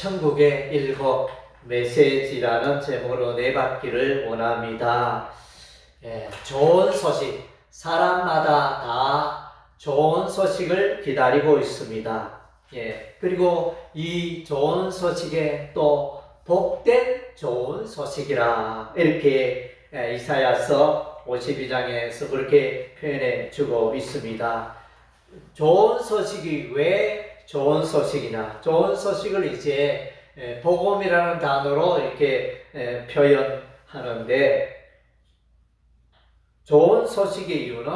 천국의 일곱 메시지라는 제목으로 내받기를 원합니다. 좋은 소식, 사람마다 다 좋은 소식을 기다리고 있습니다. 그리고 이 좋은 소식에 또 복된 좋은 소식이라 이렇게 이사야서 52장에서 그렇게 표현해 주고 있습니다. 좋은 소식이 왜 좋은 소식이냐? 좋은 소식을 이제 복음이라는 단어로 이렇게 표현하는데, 좋은 소식의 이유는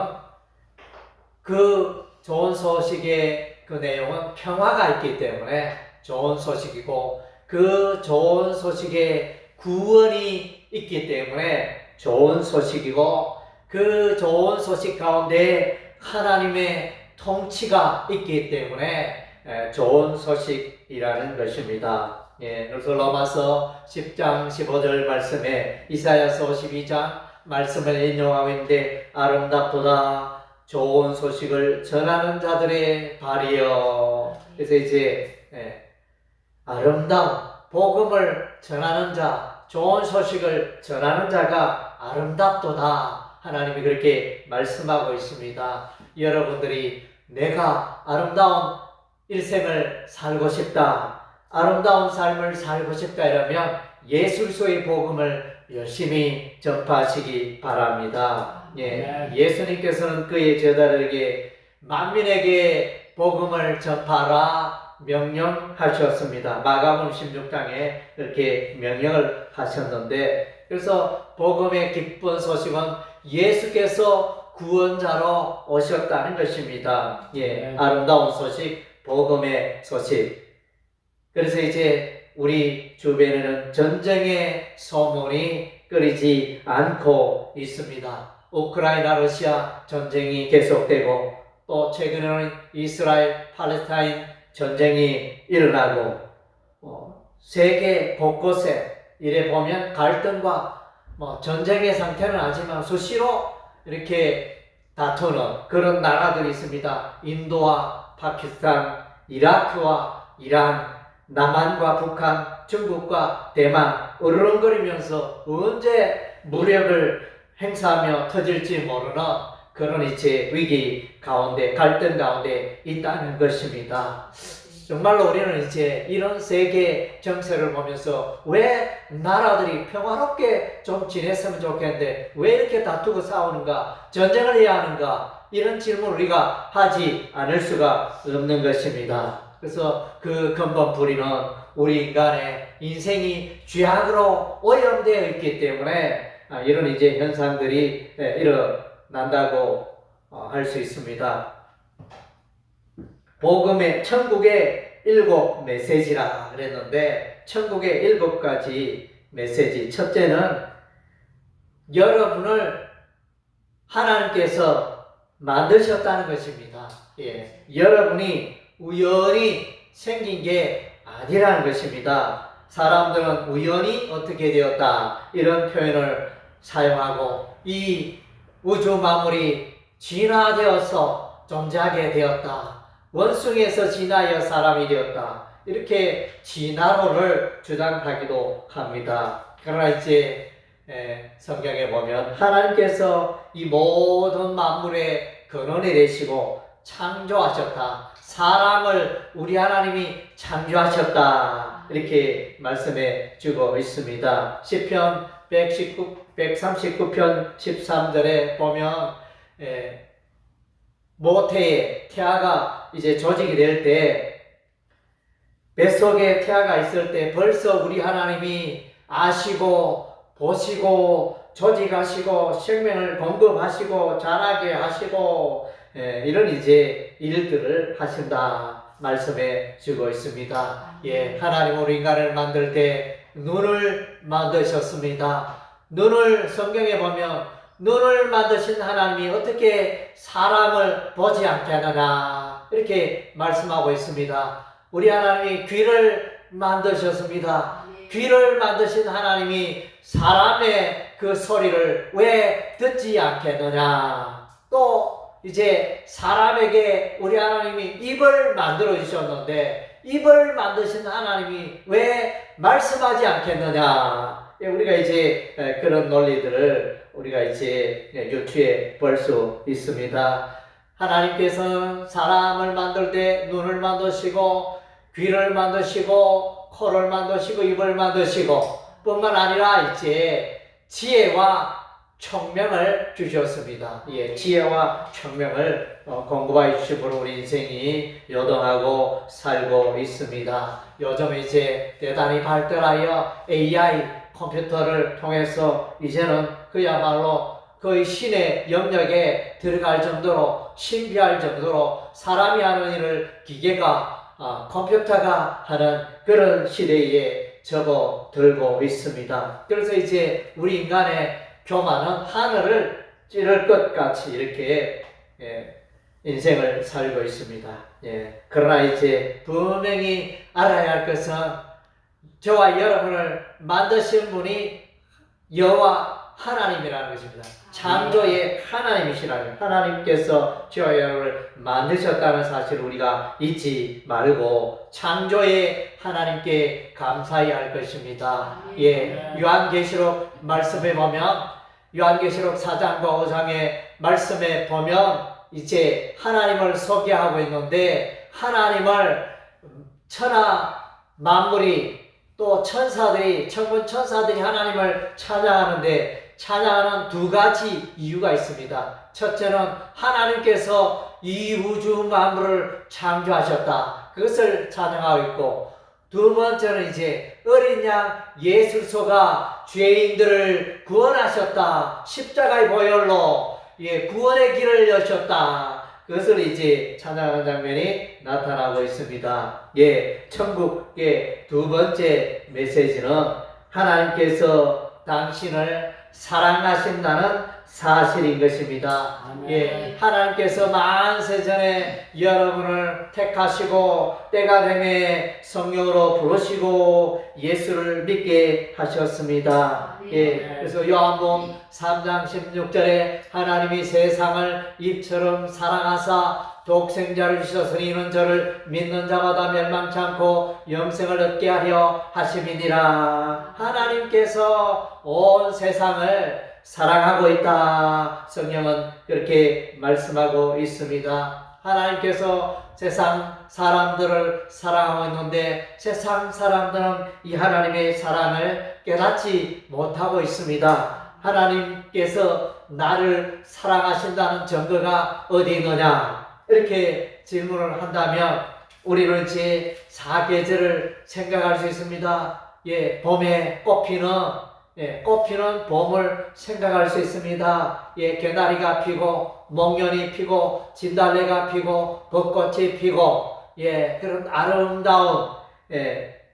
그 좋은 소식의 그 내용은 평화가 있기 때문에 좋은 소식이고, 그 좋은 소식에 구원이 있기 때문에 좋은 소식이고, 그 좋은 소식 가운데 하나님의 통치가 있기 때문에 좋은 소식이라는 것입니다. 그래서 로마서 10장 15절 말씀에 이사야서 52장 말씀을 인용하고 있는데, 아름답도다 좋은 소식을 전하는 자들의 발이여. 그래서 이제 아름다운 복음을 전하는 자, 좋은 소식을 전하는 자가 아름답도다, 하나님이 그렇게 말씀하고 있습니다. 여러분들이 내가 아름다운 일생을 살고 싶다, 아름다운 삶을 살고 싶다 이러면 예수 그리스도의 복음을 열심히 전파하시기 바랍니다. 예수님께서는 그의 제자들에게 만민에게 복음을 전파하라 명령하셨습니다. 마가복음 16장에 이렇게 명령을 하셨는데, 그래서 복음의 기쁜 소식은 예수께서 구원자로 오셨다는 것입니다. 아름다운 소식, 복음의 소식. 그래서 이제 우리 주변에는 전쟁의 소문이 끊이지 않고 있습니다. 우크라이나 러시아 전쟁이 계속되고, 또 최근에는 이스라엘 팔레스타인 전쟁이 일어나고, 세계 곳곳에 이래 보면 갈등과 전쟁의 상태는 아니지만 수시로 이렇게 다투는 그런 나라들이 있습니다. 인도와 파키스탄, 이라크와 이란, 남한과 북한, 중국과 대만, 으르렁거리면서 언제 무력을 행사하며 터질지 모르는 그런 이제 위기 가운데, 갈등 가운데 있다는 것입니다. 정말로 우리는 이제 이런 세계 정세를 보면서 왜 나라들이 평화롭게 좀 지냈으면 좋겠는데 왜 이렇게 다투고 싸우는가, 전쟁을 해야 하는가, 이런 질문을 우리가 하지 않을 수가 없는 것입니다. 그래서 그 근본 뿌리는 우리 인간의 인생이 죄악으로 오염되어 있기 때문에 이런 이제 현상들이 일어난다고 할 수 있습니다. 복음의 천국의 일곱 메시지라 그랬는데, 천국의 일곱 가지 메시지. 첫째는 여러분을 하나님께서 만드셨다는 것입니다. 여러분이 우연히 생긴 게 아니라는 것입니다. 사람들은 우연히 어떻게 되었다 이런 표현을 사용하고, 이 우주 만물이 진화되어서 존재하게 되었다, 원숭이에서 진화하여 사람이 되었다, 이렇게 진화론을 주장하기도 합니다. 그러나 이제 성경에 보면 하나님께서 이 모든 만물의 근원이 되시고 창조하셨다, 사람을 우리 하나님이 창조하셨다, 이렇게 말씀해 주고 있습니다. 시편 139편 13절에 보면 모태에 태아가 이제 조직이 될 때, 뱃속에 태아가 있을 때 벌써 우리 하나님이 아시고 보시고 조직하시고 생명을 공급하시고 자라게 하시고 이런 이제 일들을 하신다 말씀해 주고 있습니다. 하나님 우리 인간을 만들 때 눈을 만드셨습니다. 눈을 성경에 보면 눈을 만드신 하나님이 어떻게 사람을 보지 않게 하느냐 이렇게 말씀하고 있습니다. 우리 하나님이 귀를 만드셨습니다. 귀를 만드신 하나님이 사람의 그 소리를 왜 듣지 않겠느냐. 또 이제 사람에게 우리 하나님이 입을 만들어 주셨는데 입을 만드신 하나님이 왜 말씀하지 않겠느냐? 우리가 이제 그런 논리들을 우리가 이제 유추해 볼 수 있습니다. 하나님께서는 사람을 만들 때 눈을 만드시고 귀를 만드시고 코를 만드시고 입을 만드시고 뿐만 아니라 이제 지혜와 총명을 주셨습니다. 예, 지혜와 총명을 공급하여 주심으로 우리 인생이 요동하고 살고 있습니다. 요즘 이제 대단히 발달하여 AI 컴퓨터를 통해서 이제는 그야말로 거의 신의 영역에 들어갈 정도로 신비할 정도로 사람이 하는 일을 기계가 컴퓨터가 하는 그런 시대에 접어들고 있습니다. 그래서 이제 우리 인간의 교만은 하늘을 찌를 것 같이 이렇게 인생을 살고 있습니다. 그러나 이제 분명히 알아야 할 것은 저와 여러분을 만드신 분이 여호와 하나님이라는 것입니다. 창조의 하나님이시라는 하나님께서 저와 여러분을 만드셨다는 사실을 우리가 잊지 말고 창조의 하나님께 감사해야 할 것입니다. 요한계시록 말씀에 보면 요한계시록 4장과 5장의 말씀에 보면 이제 하나님을 소개하고 있는데 하나님을 천하 만물이 또 천사들이 천군 천사들이 하나님을 찬양하는데 찬양하는 두 가지 이유가 있습니다. 첫째는 하나님께서 이 우주 만물을 창조하셨다. 그것을 찬양하고 있고 두 번째는 이제 어린 양 예수소가 죄인들을 구원하셨다. 십자가의 보혈로 구원의 길을 여셨다. 그것을 이제 찬양하는 장면이 나타나고 있습니다. 천국의 두 번째 메시지는 하나님께서 당신을 사랑하신다는 사실인 것입니다. 하나님께서 만세전에 여러분을 택하시고 때가 되매 성령으로 부르시고 예수를 믿게 하셨습니다. 그래서 요한복음 3장 16절에 하나님이 세상을 입처럼 사랑하사 독생자를 주셨으니 이는 저를 믿는 자마다 멸망치 않고 영생을 얻게 하려 하심이니라. 하나님께서 온 세상을 사랑하고 있다. 성령은 그렇게 말씀하고 있습니다. 하나님께서 세상 사람들을 사랑하고 있는데 세상 사람들은 이 하나님의 사랑을 깨닫지 못하고 있습니다. 하나님께서 나를 사랑하신다는 증거가 어디 있느냐? 이렇게 질문을 한다면 우리는 이제 사계절을 생각할 수 있습니다. 봄에 꽃피는 봄을 생각할 수 있습니다. 개나리가 피고 목련이 피고 진달래가 피고 벚꽃이 피고 그런 아름다운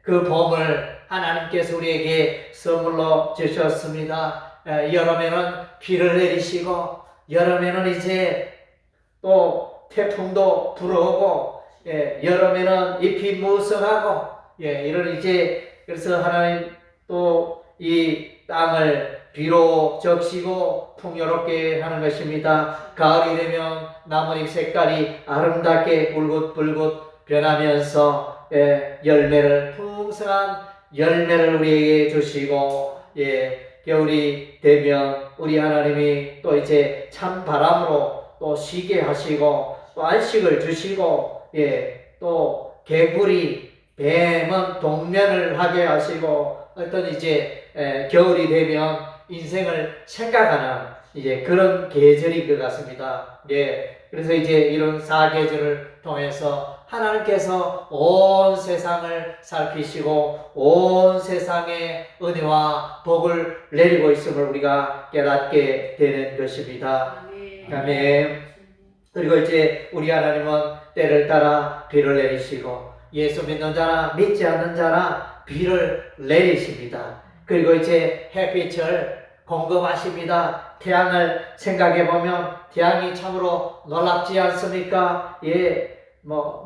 그 봄을 하나님께서 우리에게 선물로 주셨습니다. 여름에는 비를 내리시고 여름에는 이제 또 태풍도 불어오고 여름에는 잎이 무성하고 이런 이제 그래서 하나님 또 이 땅을 비로 적시고 풍요롭게 하는 것입니다. 가을이 되면 나뭇잎 색깔이 아름답게 울긋불긋 변하면서 열매를 풍성한 열매를 우리에게 주시고 겨울이 되면 우리 하나님이 또 이제 찬 바람으로 또 쉬게 하시고 또 안식을 주시고 또 개구리 뱀은 동면을 하게 하시고 어떤 이제 겨울이 되면 인생을 생각하는 이제 그런 계절인 것 같습니다. 그래서 이제 이런 사계절을 통해서 하나님께서 온 세상을 살피시고 온 세상에 은혜와 복을 내리고 있음을 우리가 깨닫게 되는 것입니다. 아멘. 그리고 이제 우리 하나님은 때를 따라 비를 내리시고 예수 믿는 자나 믿지 않는 자나 비를 내리십니다. 그리고 이제 햇빛을 공급하십니다. 태양을 생각해 보면 태양이 참으로 놀랍지 않습니까?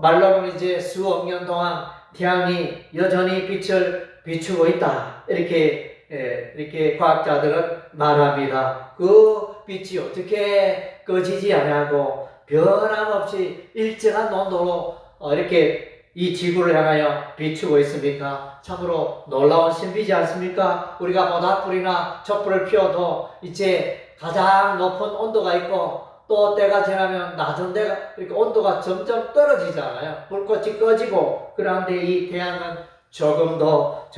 말로는 이제 수억 년 동안 태양이 여전히 빛을 비추고 있다. 이렇게 과학자들은 말합니다. 그 빛이 어떻게 꺼지지 않냐고 변함없이 일정한 온도로 이렇게 이 지구를 향하여 비추고 있습니까? 참으로 놀라운 신비지 않습니까? 우리가 모닥불이나 촛불을 피워도 이제 가장 높은 온도가 있고 또 때가 지나면 낮은 데가 이렇게 온도가 점점 떨어지잖아요. 불꽃이 꺼지고 그런데 이 태양은 조금도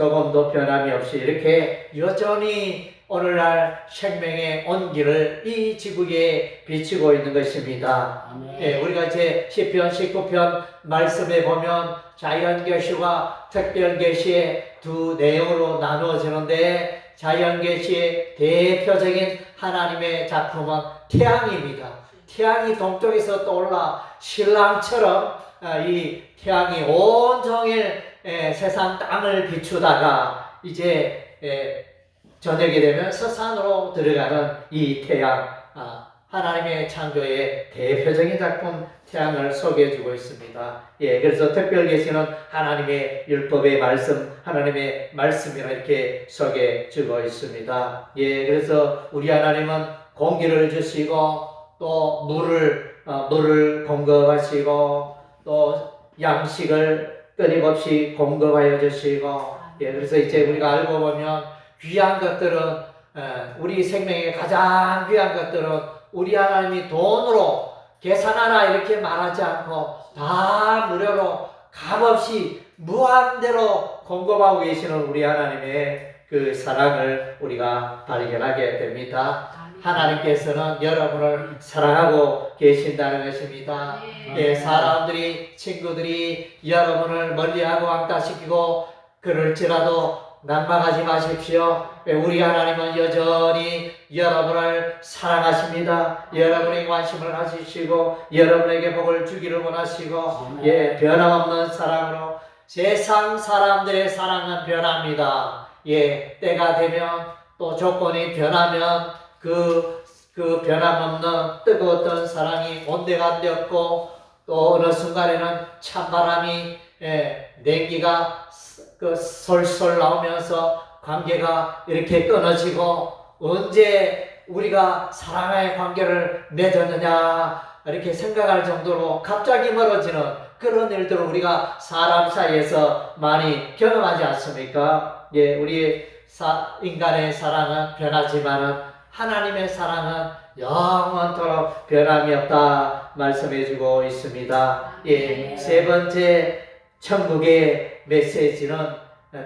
변함이 없이 이렇게 여전히 오늘날 생명의 온기를 이 지구에 비추고 있는 것입니다. 예, 우리가 이제 시편 19편 말씀에 보면 자연계시와 특별계시의 두 내용으로 나누어지는데 자연계시의 대표적인 하나님의 작품은 태양입니다. 태양이 동쪽에서 떠올라 신랑처럼 이 태양이 온종일 세상 땅을 비추다가 이제 저녁이 되면 서산으로 들어가는 이 태양, 하나님의 창조의 대표적인 작품 태양을 소개해주고 있습니다. 예, 그래서 특별계시는 하나님의 율법의 말씀, 하나님의 말씀이라 이렇게 소개해주고 있습니다. 예, 그래서 우리 하나님은 공기를 주시고 또 물을 공급하시고 또 양식을 끊임없이 공급하여 주시고, 예, 그래서 이제 우리가 알고 보면 귀한 것들은 우리 생명에 가장 귀한 것들은 우리 하나님이 돈으로 계산하라 이렇게 말하지 않고 다 무료로 값없이 무한대로 공급하고 계시는 우리 하나님의 그 사랑을 우리가 발견하게 됩니다. 하나님께서는 여러분을 사랑하고 계신다는 것입니다. 예, 사람들이, 친구들이 여러분을 멀리하고 왕따시키고 그럴지라도 난망하지 마십시오. 우리 하나님은 여전히 여러분을 사랑하십니다. 여러분의 관심을 가지시고 여러분에게 복을 주기를 원하시고, 예, 변함없는 사랑으로 세상 사람들의 사랑은 변합니다. 예, 때가 되면 또 조건이 변하면 그 변함없는 뜨거웠던 사랑이 온데간데 없고 또 어느 순간에는 찬바람이 냉기가 솔솔 나오면서 관계가 이렇게 끊어지고 언제 우리가 사랑의 관계를 맺었느냐 이렇게 생각할 정도로 갑자기 멀어지는 그런 일들을 우리가 사람 사이에서 많이 경험하지 않습니까? 예, 우리 인간의 사랑은 변하지만은 하나님의 사랑은 영원토록 변함이 없다 말씀해주고 있습니다. 예, 세 번째 천국의 메시지는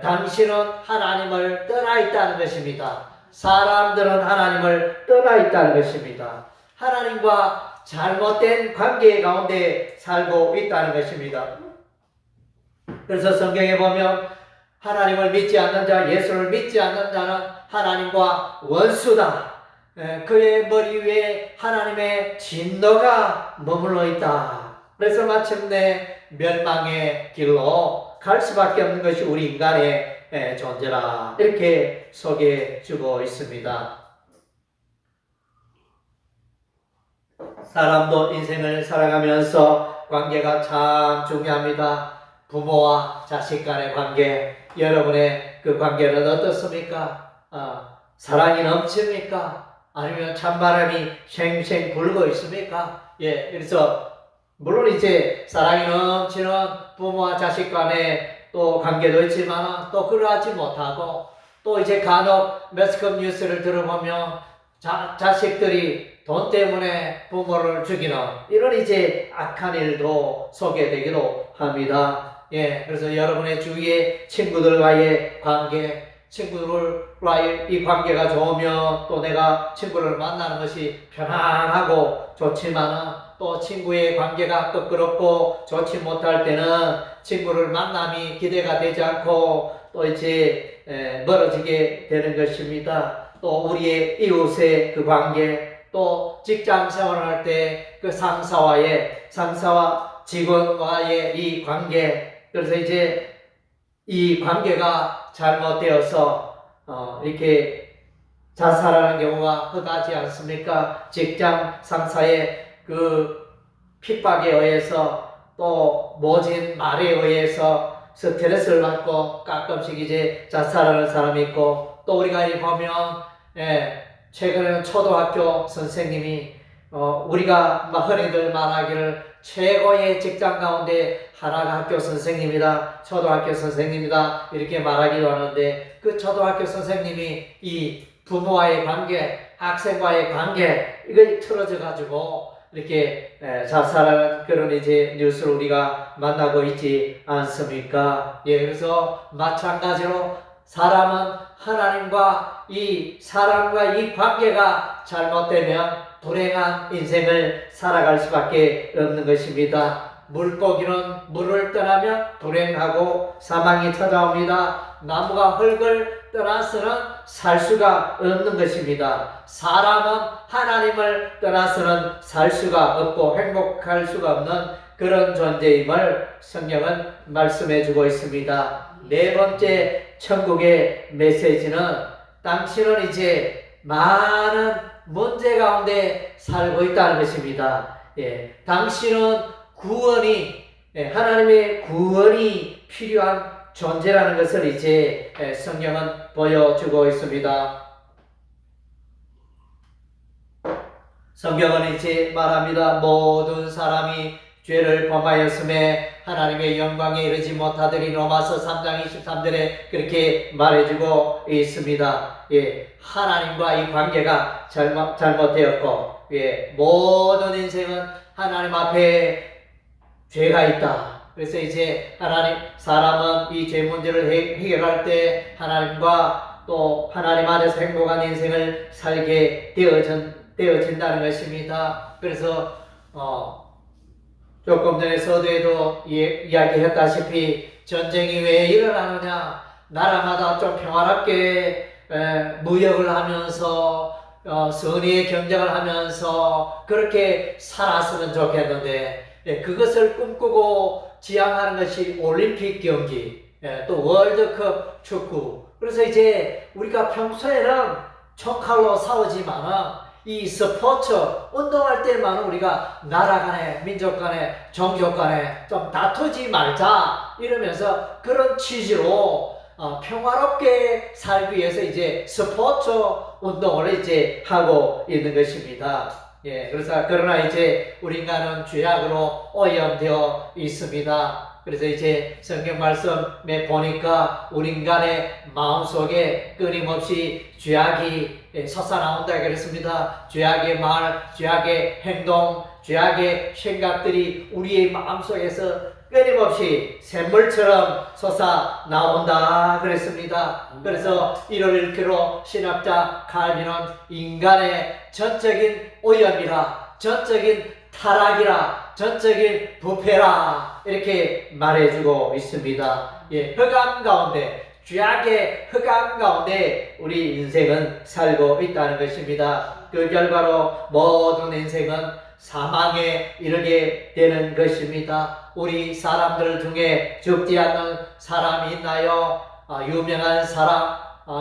당신은 하나님을 떠나 있다는 것입니다. 사람들은 하나님을 떠나 있다는 것입니다. 하나님과 잘못된 관계 가운데 살고 있다는 것입니다. 그래서 성경에 보면 하나님을 믿지 않는 자, 예수를 믿지 않는 자는 하나님과 원수다. 그의 머리 위에 하나님의 진노가 머물러 있다. 그래서 마침내 멸망의 길로 갈 수밖에 없는 것이 우리 인간의 존재라 이렇게 소개해주고 있습니다. 사람도 인생을 살아가면서 관계가 참 중요합니다. 부모와 자식 간의 관계, 여러분의 그 관계는 어떻습니까? 사랑이 넘칩니까? 아니면 찬바람이 쉥쉥 불고 있습니까? 예, 그래서 물론 이제 사랑이 넘치는 부모와 자식 간의 또 관계도 있지만 또 그러하지 못하고 또 이제 간혹 매스컴 뉴스를 들어보면 자식들이 돈 때문에 부모를 죽이는 이런 이제 악한 일도 소개되기도 합니다. 예, 그래서 여러분의 주위의 친구들과의 관계, 친구들과의 이 관계가 좋으면 또 내가 친구를 만나는 것이 편안하고 좋지만 또 친구의 관계가 끄끄럽고 좋지 못할 때는 친구를 만남이 기대가 되지 않고 또 이제 멀어지게 되는 것입니다. 또 우리의 이웃의 그 관계, 또 직장 생활을 할 때 그 상사와 직원과의 이 관계, 그래서 이제 이 관계가 잘못되어서 이렇게 자살하는 경우가 흔하지 않습니까? 직장 상사의 그 핍박에 의해서 또 모진 말에 의해서 스트레스를 받고 가끔씩 이제 자살하는 사람이 있고 또 우리가 보면 최근에는 초등학교 선생님이 우리가 흔히들 말하기를 최고의 직장 가운데 하나가 학교 선생님이다, 초등학교 선생님이다 이렇게 말하기도 하는데 그 초등학교 선생님이 이 부모와의 관계, 학생과의 관계 이걸 틀어져 가지고 이렇게 자살하는 그런 이제 뉴스를 우리가 만나고 있지 않습니까? 예, 그래서 마찬가지로 사람은 하나님과 이 사람과 이 관계가 잘못되면 불행한 인생을 살아갈 수밖에 없는 것입니다. 물고기는 물을 떠나면 불행하고 사망이 찾아옵니다. 나무가 흙을 떠나서는 살 수가 없는 것입니다. 사람은 하나님을 떠나서는 살 수가 없고 행복할 수가 없는 그런 존재임을 성경은 말씀해 주고 있습니다. 네 번째 천국의 메시지는 당신은 이제 많은 문제 가운데 살고 있다는 것입니다. 예, 당신은 구원이 하나님의 구원이 필요한 존재라는 것을 이제 성경은 보여주고 있습니다. 성경은 이제 말합니다. 모든 사람이 죄를 범하였음에 하나님의 영광에 이르지 못하더니 로마서 3장 23절에 그렇게 말해주고 있습니다. 예, 하나님과 이 관계가 잘못되었고, 예, 모든 인생은 하나님 앞에 죄가 있다. 그래서 이제 사람은 이 죄 문제를 해결할 때 하나님과 또 하나님 안에서 행복한 인생을 살게 되어진다는 것입니다. 그래서 조금 전에 서두에도 이야기했다시피 전쟁이 왜 일어나느냐, 나라마다 좀 평화롭게 무역을 하면서 선의의 경쟁을 하면서 그렇게 살았으면 좋겠는데 그것을 꿈꾸고 지향하는 것이 올림픽 경기, 또 월드컵 축구. 그래서 이제 우리가 평소에는 총칼로 싸우지만은 이 스포츠 운동할 때만 우리가 나라 간에 민족 간에 종족 간에 좀 다투지 말자 이러면서 그런 취지로 평화롭게 살기 위해서 이제 스포츠 운동을 이제 하고 있는 것입니다. 예, 그러나 이제 우리 인간은 죄악으로 오염되어 있습니다. 그래서 이제 성경 말씀에 보니까 우리 인간의 마음속에 끊임없이 죄악이 솟아나온다 그랬습니다. 죄악의 말, 죄악의 행동, 죄악의 생각들이 우리의 마음속에서 끊임없이 샘물처럼 솟아나온다 그랬습니다. 그래서 이를 일깨로 신학자 칼빈은 인간의 전적인 오염이라, 전적인 타락이라, 전적인 부패라 이렇게 말해주고 있습니다. 예, 흑암 가운데, 죄악의 흑암 가운데 우리 인생은 살고 있다는 것입니다. 그 결과로 모든 인생은 사망에 이르게 되는 것입니다. 우리 사람들 중에 죽지 않는 사람이 있나요? 유명한 사람,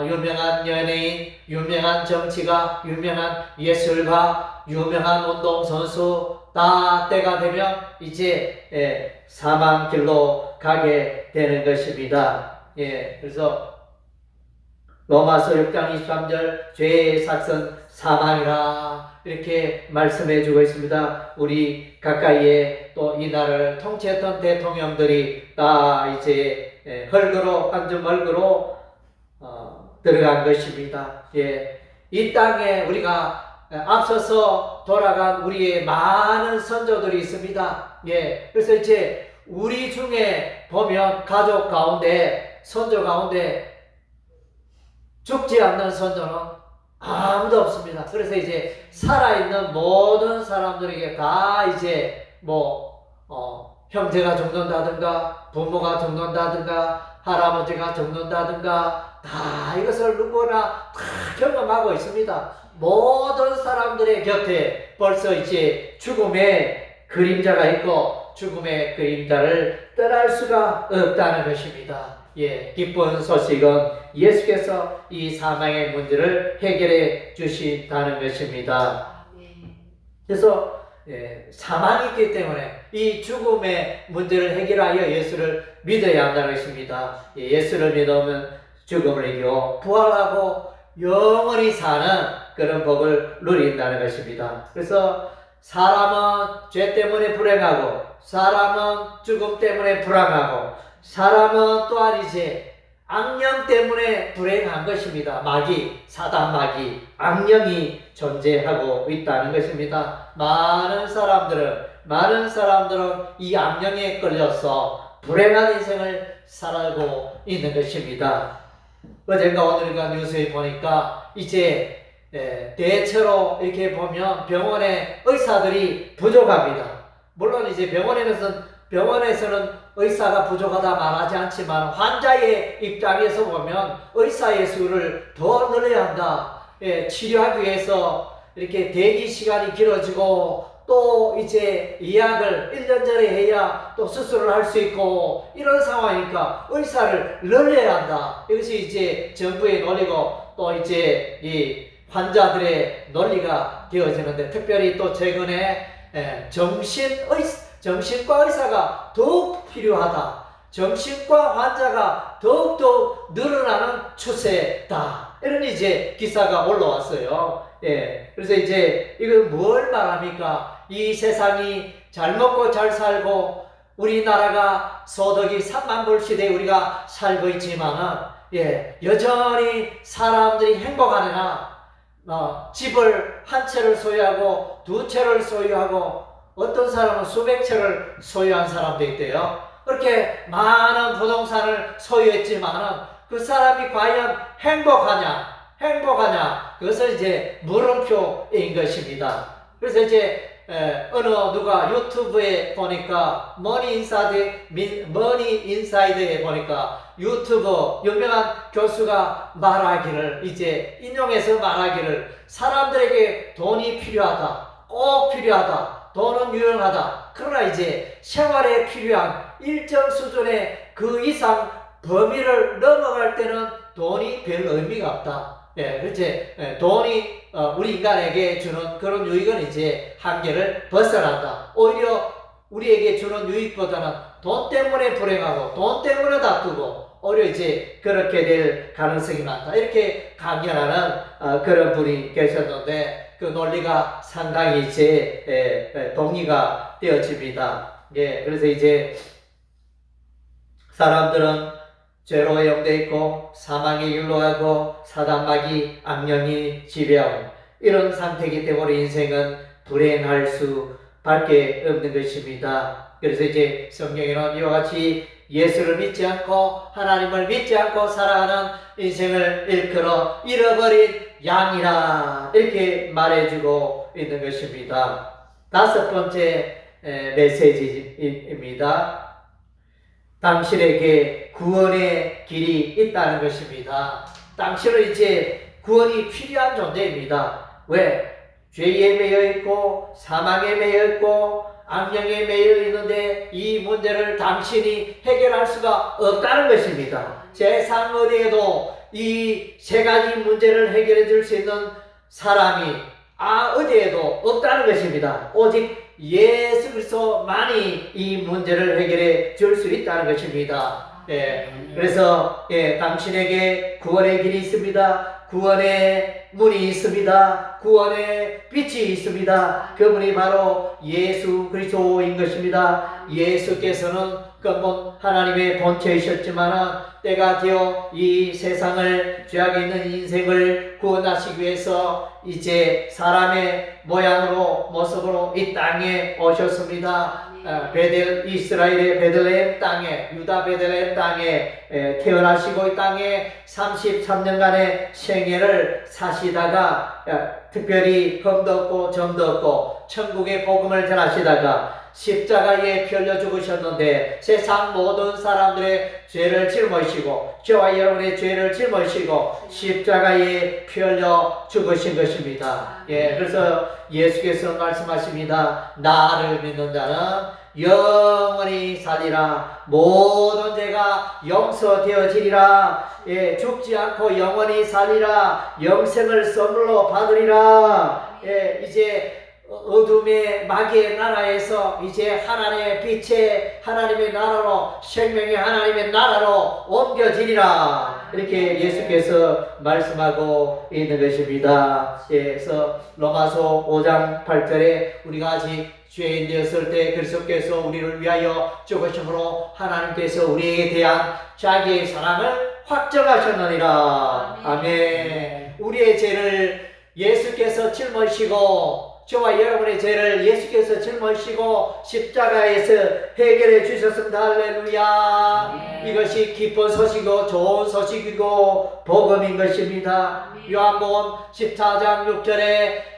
유명한 연예인, 유명한 정치가, 유명한 예술가, 유명한 운동선수 다 때가 되면 이제 사망길로 가게 되는 것입니다. 예, 그래서 로마서 6장 23절 죄의 삭은 사망이라 이렇게 말씀해 주고 있습니다. 우리 가까이에 또 이 나라를 통치했던 대통령들이 다 이제 흙으로 한줌 흙으로 들어간 것입니다. 예, 이 땅에 우리가 앞서서 돌아간 우리의 많은 선조들이 있습니다. 예, 그래서 이제 우리 중에 보면 가족 가운데 선조 가운데 죽지 않는 선조는 아무도 없습니다. 그래서 이제 살아있는 모든 사람들에게 다 이제 형제가 죽는다든가 부모가 죽는다든가 할아버지가 죽는다든가 다 이것을 누구나 다 경험하고 있습니다. 모든 사람들의 곁에 벌써 이제 죽음의 그림자가 있고 죽음의 그림자를 떠날 수가 없다는 것입니다. 예, 기쁜 소식은 예수께서 이 사망의 문제를 해결해 주신다는 것입니다. 그래서 사망이 있기 때문에 이 죽음의 문제를 해결하여 예수를 믿어야 한다는 것입니다. 예수를 믿으면 죽음을 이기고 부활하고 영원히 사는 그런 복을 누린다는 것입니다. 그래서 사람은 죄 때문에 불행하고, 사람은 죽음 때문에 불안하고, 사람은 또한 이제 악령 때문에 불행한 것입니다. 마귀, 사단 마귀, 악령이 존재하고 있다는 것입니다. 많은 사람들은 이 악령에 끌려서 불행한 인생을 살고 있는 것입니다. 어젠가 오늘인가 뉴스에 보니까 이제 대체로 이렇게 보면 병원에 의사들이 부족합니다. 물론 이제 병원에서는 의사가 부족하다 말하지 않지만 환자의 입장에서 보면 의사의 수를 더 늘려야 한다. 치료하기 위해서 이렇게 대기 시간이 길어지고 또 이제 예약을 1년 전에 해야 또 수술을 할 수 있고 이런 상황이니까 의사를 늘려야 한다. 이것이 이제 정부의 논리고 또 이제 이 환자들의 논리가 되어지는데, 특별히 또 최근에 정신과 의사가 더욱 필요하다. 정신과 환자가 더욱더 늘어나는 추세다. 이런 이제 기사가 올라왔어요. 그래서 이제 이건 뭘 말합니까? 이 세상이 잘 먹고 잘 살고 우리나라가 소득이 3만 불 시대에 우리가 살고 있지만은 여전히 사람들이 행복하느냐? 집을 한 채를 소유하고 두 채를 소유하고 어떤 사람은 수백 채를 소유한 사람도 있대요. 그렇게 많은 부동산을 소유했지만은 그 사람이 과연 행복하냐? 그것은 이제 물음표인 것입니다. 그래서 이제 누가 유튜브에 보니까 머니 인사이드에 보니까 유튜브 유명한 교수가 말하기를, 이제 인용해서 말하기를, 사람들에게 돈이 필요하다, 꼭 필요하다, 돈은 유용하다. 그러나 이제 생활에 필요한 일정 수준의 그 이상 범위를 넘어갈 때는 돈이 별 의미가 없다. 그렇지. 돈이 우리 인간에게 주는 그런 유익은 이제 한계를 벗어난다. 오히려 우리에게 주는 유익보다는 돈 때문에 불행하고 돈 때문에 다투고 오히려 이제 그렇게 될 가능성이 많다. 이렇게 강연하는 그런 분이 계셨는데 그 논리가 상당히 이제 동의가 되어집니다. 그래서 이제 사람들은 죄로 오염되어 있고 사망의 길로 가고 사단 마귀 악령이 지배하고 이런 상태이기 때문에 인생은 불행할 수밖에 없는 것입니다. 그래서 이제 성경에는 이와 같이 예수를 믿지 않고 하나님을 믿지 않고 살아가는 인생을 일컬어 잃어버린 양이라 이렇게 말해주고 있는 것입니다. 다섯 번째 메시지입니다. 당신에게 구원의 길이 있다는 것입니다. 당신은 이제 구원이 필요한 존재입니다. 왜? 죄에 매여 있고 사망에 매여 있고 악령에 매여 있는데 이 문제를 당신이 해결할 수가 없다는 것입니다. 세상 어디에도 이 세 가지 문제를 해결해 줄 수 있는 사람이 어디에도 없다는 것입니다. 오직 예수 그리스도만이 이 문제를 해결해 줄 수 있다는 것입니다. 그래서 당신에게 구원의 길이 있습니다. 구원의 문이 있습니다. 구원의 빛이 있습니다. 그분이 바로 예수 그리스도인 것입니다. 예수께서는根本 하나님의 본체이셨지만 때가 되어 이 세상을 죄악에 있는 인생을 구원하시기 위해서 이제 사람의 모습으로 이 땅에 오셨습니다. 이스라엘의 베들레헴 땅에, 유다 베들레헴 땅에 태어나시고 이 땅에 33년간의 생애를 사시다가 특별히 흠도 없고 점도 없고 천국의 복음을 전하시다가 십자가에 펴려 죽으셨는데 세상 모든 사람들의 죄를 짊어지시고 저와 여러분의 죄를 짊어지시고 십자가에 펴려 죽으신 것입니다. 그래서 예수께서 말씀하십니다. 나를 믿는 자는 영원히 살리라. 모든 죄가 용서되어지리라. 죽지 않고 영원히 살리라. 영생을 선물로 받으리라. 이제 어둠의 마귀의 나라에서 이제 하나님의 빛의 하나님의 나라로 생명의 하나님의 나라로 옮겨지리라 이렇게 예수께서 말씀하고 있는 것입니다. 그래서 로마서 5장 8절에 우리가 아직 죄인 되었을 때 그리스도께서 우리를 위하여 죽으심으로 하나님께서 우리에게 대한 자기의 사랑을 확정하셨느니라. 아멘. 우리의 죄를 예수께서 짊어지시고 저와 여러분의 죄를 예수께서 짊어지시고 십자가에서 해결해 주셨습니다. 할렐루야. 이것이 기쁜 소식이고 좋은 소식이고 복음인 것입니다. 요한복음 14장 6절에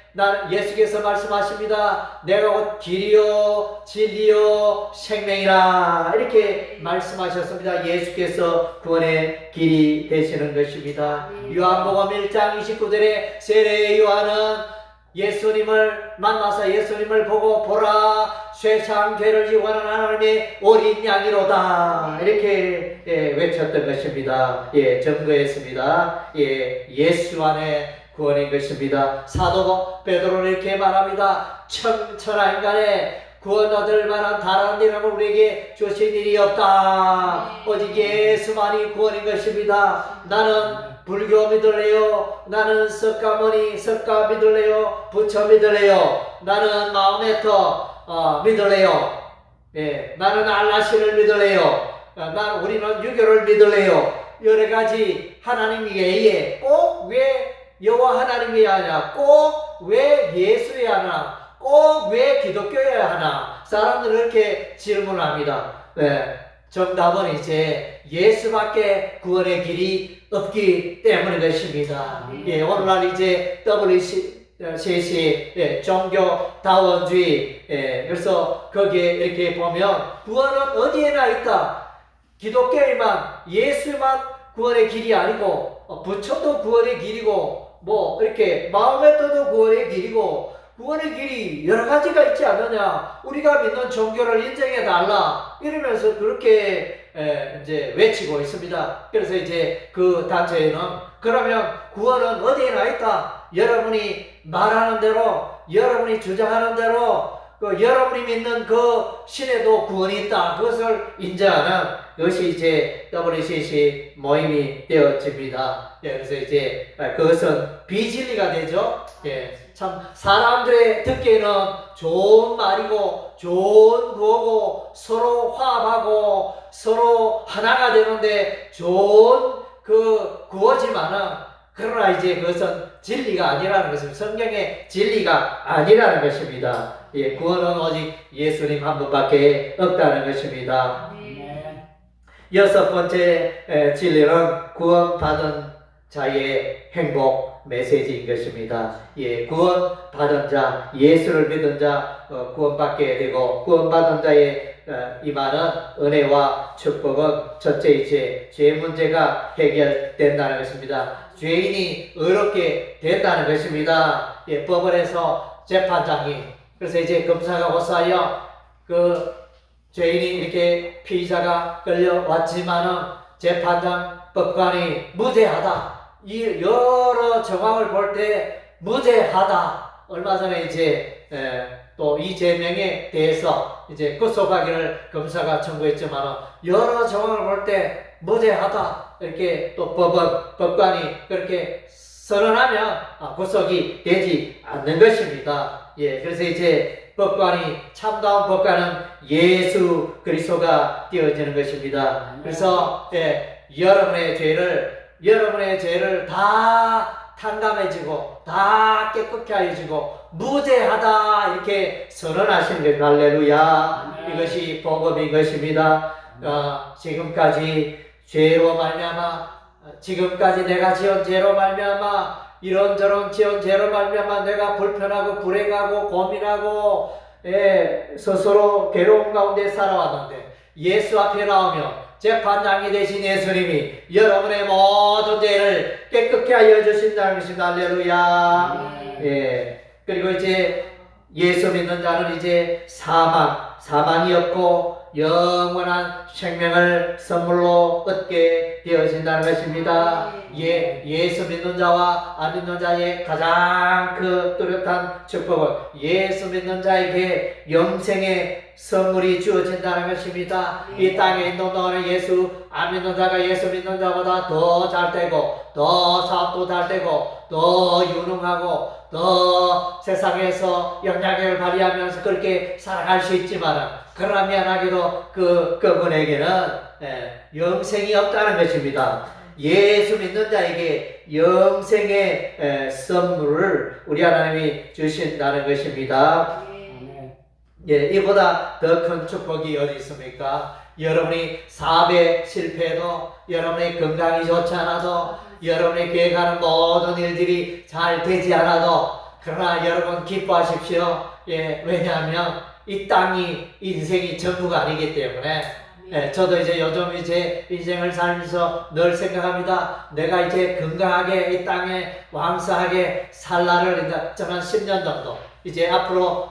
예수께서 말씀하십니다. 내가 곧 길이요 진리요 생명이라 이렇게 말씀하셨습니다. 예수께서 구원의 길이 되시는 것입니다. 요한복음 1장 29절에 세례 요한은 예수님을 만나서 예수님을 보고 보라 쇠상 죄를 지고하는 하나님의 어린 양이로다 이렇게 외쳤던 것입니다. 증거했습니다. 예수 안에 구원인 것입니다. 사도 베드로는 이렇게 말합니다. 천하 인간에 구원 얻을 만한 다른 이름을 우리에게 주신 일이 없다. 오직 예수만이 구원인 것입니다. 나는 불교 믿을래요? 나는 석가모니 석가 믿을래요? 부처 믿을래요? 나는 마호메토 믿을래요? 나는 알라신을 믿을래요? 우리는 유교를 믿을래요? 여러 가지 하나님 외에 꼭 왜 여호와 하나님이어야 하냐? 꼭 왜 예수여야 하나? 꼭 왜 기독교여야 하나? 사람들은 이렇게 질문합니다. 정답은 이제 예수밖에 구원의 길이 없기 때문인 것입니다. 오늘날 이제 WCC 종교다원주의 그래서 거기에 이렇게 보면 구원은 어디에나 있다. 기독교에만 예수만 구원의 길이 아니고 부처도 구원의 길이고 뭐 이렇게 마호메토도 구원의 길이고 구원의 길이 여러 가지가 있지 않느냐. 우리가 믿는 종교를 인정해 달라 이러면서 그렇게 이제 외치고 있습니다. 그래서 이제 그 단체에는 그러면 구원은 어디에나 있다. 여러분이 말하는 대로 여러분이 주장하는 대로 여러분이 믿는 그 신에도 구원이 있다. 그것을 인정하는 것이 이제 WCC 모임이 되어집니다. 그래서 이제 그것은 비진리가 되죠. 참 사람들의 듣기에는 좋은 말이고 좋은 구호고 서로 화합하고 서로 하나가 되는데 좋은 그 구호지만은 그러나 이제 그것은 진리가 아니라는 것입니다. 성경의 진리가 아니라는 것입니다. 구원은 오직 예수님 한 분밖에 없다는 것입니다. 여섯 번째 진리는 구원받은 자의 행복 메시지인 것입니다. 구원받은 자, 예수를 믿은 자 구원받게 되고 구원받은 자의 임하는 은혜와 축복은 첫째 죄 문제가 해결된다는 것입니다. 죄인이 의롭게 된다는 것입니다. 법원에서 재판장이 그래서 이제 검사가 고소하여 그 죄인이 이렇게 피의자가 끌려왔지만은 재판장 법관이 무죄하다. 이 여러 정황을 볼 때 무죄하다. 얼마 전에 이제 또 이 죄명에 대해서 이제 구속하기를 검사가 청구했지만 여러 정황을 볼 때 무죄하다. 이렇게 또 법관이 그렇게 선언하면 구속이 되지 않는 것입니다. 그래서 이제 참다운 법관은 예수 그리스도가 되어지는 것입니다. 그래서 여러분의 죄를 다 탕감해지고 다 깨끗게 하여지고 무죄하다 이렇게 선언하시는 것. 할렐루야. 이것이 복음인 것입니다. 지금까지 죄로 말미암아 지금까지 내가 지은 죄로 말미암아 이런저런 지은 죄로 말미암아 내가 불편하고 불행하고 고민하고 스스로 괴로움 가운데 살아왔는데 예수 앞에 나오면 재판장이 되신 예수님이 여러분의 모든 죄를 깨끗게 하여 주신다는 것입니다. 할렐루야. 그리고 이제 예수 믿는 자는 이제 사망이 없고 영원한 생명을 선물로 얻게 되어진다는 것입니다. 예수 믿는 자와 안 믿는 자의 가장 그 뚜렷한 축복은 예수 믿는 자에게 영생의 선물이 주어진다는 것입니다. 이 땅에 있는 동안에 예수 안 믿는 자가 예수 믿는 자보다 더 잘되고 더 사업도 잘되고 더 유능하고 더 세상에서 영향력을 발휘하면서 그렇게 살아갈 수 있지만 그러나 미안하게도 그분에게는 영생이 없다는 것입니다. 예수 믿는 자에게 영생의 선물을 우리 하나님이 주신다는 것입니다. 이보다 더 큰 축복이 어디 있습니까? 여러분이 사업에 실패해도, 여러분의 건강이 좋지 않아도, 여러분이 계획하는 모든 일들이 잘 되지 않아도, 그러나 여러분 기뻐하십시오. 왜냐하면 이 땅이 인생이 전부가 아니기 때문에. 저도 이제 요즘 이제 인생을 살면서 늘 생각합니다. 내가 이제 건강하게 이 땅에 왕성하게 살 날을 이제 저는 10년 정도 이제 앞으로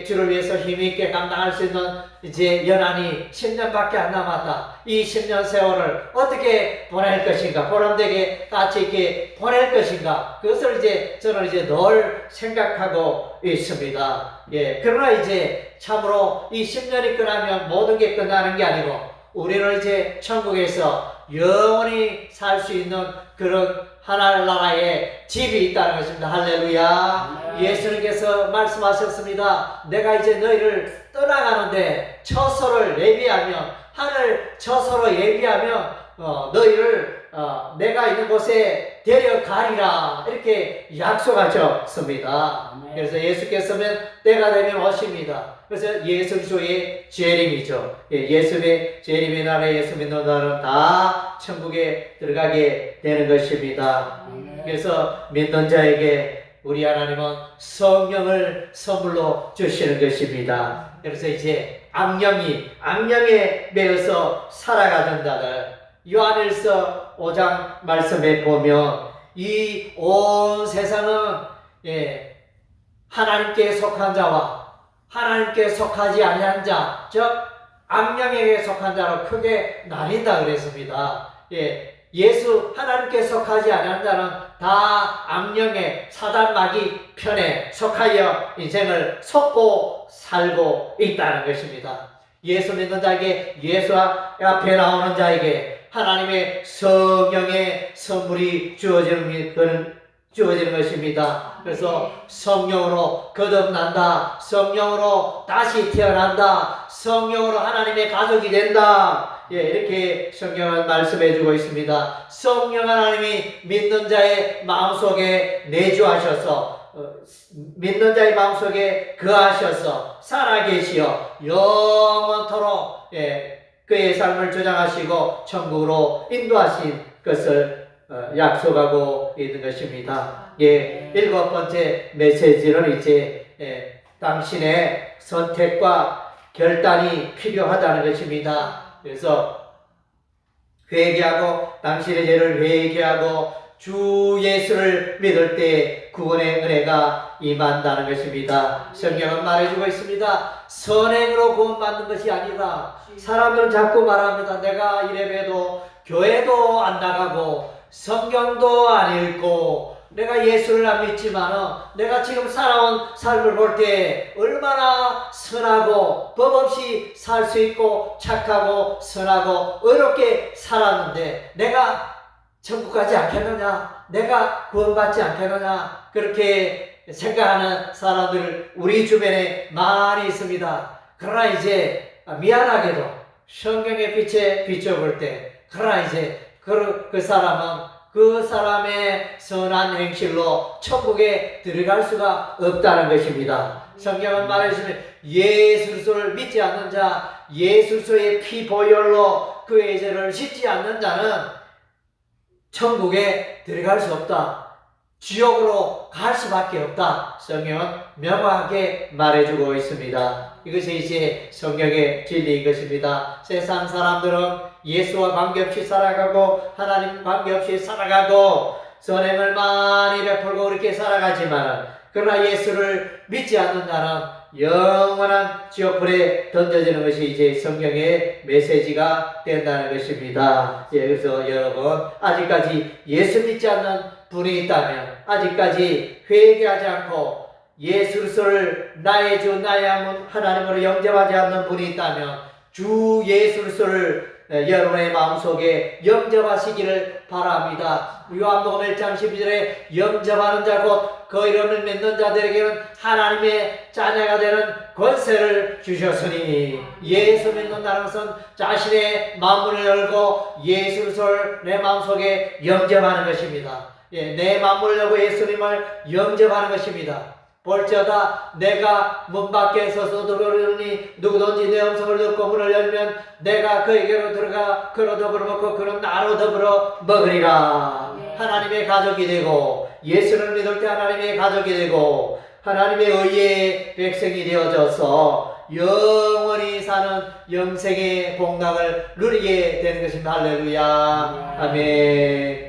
주를 위해서 힘있게 감당할 수 있는 이제 연한이 10년밖에 안 남았다. 이 10년 세월을 어떻게 보낼 것인가, 보람되게 가치 있게 보낼 것인가, 그것을 이제 저는 이제 늘 생각하고 있습니다. 그러나 이제 참으로 이 10년이 끝나면 모든 게 끝나는 게 아니고 우리는 이제 천국에서 영원히 살 수 있는 그런 하나나라의 집이 있다는 것입니다. 할렐루야. 예수님께서 말씀하셨습니다. 내가 이제 너희를 떠나가는데 처소를 예비하며, 하늘 처소로 예비하며 너희를 내가 있는 곳에 데려가리라, 이렇게 약속하셨습니다. 그래서 예수께서는 때가 되면 오십니다. 그래서 예수 그리스도의 재림이죠. 예수의 재림의 날에 예수 믿는 자는 다 천국에 들어가게 되는 것입니다. 그래서 믿는 자에게 우리 하나님은 성령을 선물로 주시는 것입니다. 그래서 이제 악령에 매여서 살아가던 자들, 요한일서 5장 말씀에 보면 이 온 세상은 하나님께 속한 자와 하나님께 속하지 아니한 자, 즉 악령에게 속한 자로 크게 나뉜다 그랬습니다. 예수 하나님께 속하지 아니한 자는 다 악령의 사단 마귀 편에 속하여 인생을 속고 살고 있다는 것입니다. 예수 믿는 자에게, 예수 앞에 나오는 자에게 하나님의 성령의 선물이 주어지는 것입니다. 그래서 성령으로 거듭난다, 성령으로 다시 태어난다, 성령으로 하나님의 가족이 된다, 이렇게 성경은 말씀해 주고 있습니다. 성령 하나님이 믿는 자의 마음속에 내주하셔서 믿는 자의 마음속에 거하셔서 살아계시어 영원토록 그의 삶을 주장하시고 천국으로 인도하신 것을 약속하고 있는 것입니다. 일곱 번째 메시지는 이제 당신의 선택과 결단이 필요하다는 것입니다. 그래서 회개하고 당신의 죄를 회개하고 주 예수를 믿을 때 구원의 은혜가 임한다는 것입니다. 성경은 말해주고 있습니다. 선행으로 구원받는 것이 아니라, 사람들은 자꾸 말합니다. 내가 이래봬도 교회도 안 나가고 성경도 안 읽고 내가 예수를 안 믿지만 내가 지금 살아온 삶을 볼 때 얼마나 선하고 법 없이 살 수 있고 착하고 선하고 의롭게 살았는데 내가 천국 가지 않겠느냐, 내가 구원받지 않겠느냐, 그렇게 생각하는 사람들 우리 주변에 많이 있습니다. 그러나 이제 미안하게도 성경의 빛에 비춰볼 때, 그러나 이제 그 사람은 그 사람의 선한 행실로 천국에 들어갈 수가 없다는 것입니다. 성경은 말해주시면 예수 그리스도를 믿지 않는 자, 예수 그리스도의 피 보혈로 그의 죄를 씻지 않는 자는 천국에 들어갈 수 없다, 지옥으로 갈 수밖에 없다, 성경은 명확하게 말해주고 있습니다. 이것이 이제 성경의 진리인 것입니다. 세상 사람들은 예수와 관계없이 살아가고 하나님 관계없이 살아가고 선행을 많이 베풀고 그렇게 살아가지만, 그러나 예수를 믿지 않는 자는 영원한 지옥불에 던져지는 것이 이제 성경의 메시지가 된다는 것입니다. 예, 그래서 여러분 아직까지 예수 믿지 않는 분이 있다면, 아직까지 회개하지 않고 예수 그리스도를 나의 주 나의 하나님으로 영접하지 않는 분이 있다면 주 예수 그리스도를 여러분의 마음속에 영접하시기를 바랍니다. 요한복음 1장 12절에 영접하는 자 곧 그 이름을 믿는 자들에게는 하나님의 자녀가 되는 권세를 주셨으니, 예수 믿는다는 것은 자신의 마음을 열고 예수 그리스도를 내 마음속에 영접하는 것입니다. 예, 내 마음을 열고 예수님을 영접하는 것입니다. 볼지어다 내가 문 밖에 서서 들어오니 누구든지 내 음성을 듣고 문을 열면 내가 그에게로 들어가 그로 더불어 먹고 그는 나로 더불어 먹으리라. 하나님의 가족이 되고 예수를 믿을 때 하나님의 가족이 되고 하나님의 의의 백성이 되어져서 영원히 사는 영생의 복락을 누리게 되는 것입니다. 할렐루야. 아멘.